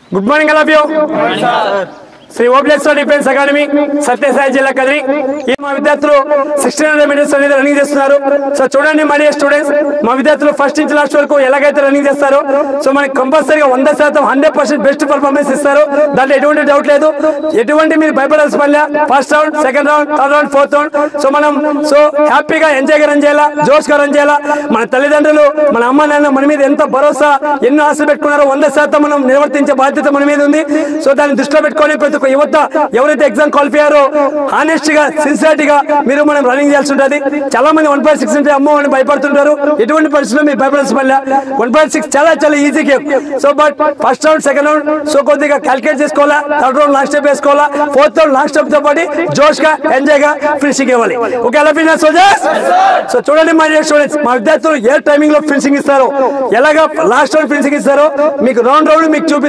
Good morning, all of you. Sri Oblester Defense Academy, Satya Sai Jilla Kadri. మా విద్యార్థులు 1600 metres అనేది running చేస్తున్నారు. So చూడండి మరి స్టూడెంట్స్, మా విద్యార్థులు ఫస్ట్ నుంచి లాస్ట్ వరకు ఎలాగైతే రన్నింగ్ చేస్తారో సో మనకి కంపల్సరీగా 100% 100% బెస్ట్ పర్ఫార్మెన్స్ ఇస్తారు. దాంట్లో ఎటువంటి డౌట్ లేదు. ఎటువంటి మీరు భయపడాల్సిన పనిలే. First round, second round, third round, fourth round so మనం హ్యాపీగా ఎంజాయ్గా రన్ చేయాలా, జోష్గా రన్ చేయాలా. మన తల్లిదండ్రులు, మన అమ్మ నాన్న మన మీద ఎంత భరోసా, ఎన్నో ఆశలు పెట్టుకున్నారో 100% మనం నిర్వర్తించే బాధ్యత మన మీద ఉంది. సో దాన్ని దృష్టిలో పెట్టుకొని ప్రతి ఒక్క యువత ఎవరైతే ఎగ్జామ్ క్వాలిఫై అయ్యారో హానెస్ట్ గా, సిన్సియారిటీగా మీరు మనం రన్నింగ్ చేయాల్సి ఉంటుంది. చాలా మంది 1.6 అంటే అమ్మో అని భయపడుతుంటారు. ఎటువంటి పరిస్థితుల్లో మీరు భయపడాల్సిన పని 1.6 చాలా చాలా easy game. So but first round, second round so కొద్దిగా క్యాల్కులేట్ చేసుకోవాలా, థర్డ్ రౌండ్ లాస్ట్ స్టెప్ వేసుకోవాలా, ఫోర్త్ రౌండ్ లాస్ట్ స్టెప్ తో పాటు జోష్ గా, ఎంజాయ్ గా ఫినిషింగ్ ఇవ్వాలి. ఓకే, అలా ఫినిష్ సోల్జర్స్. సో చూడండి మా స్టూడెంట్స్, మా విద్యార్థులు ఏ టైమింగ్ లో ఫినిషింగ్ ఇస్తారో, ఎలాగా లాస్ట్ రౌండ్ ఫినిషింగ్ ఇస్తారో మీకు రౌండ్ మీకు చూపిస్తారు.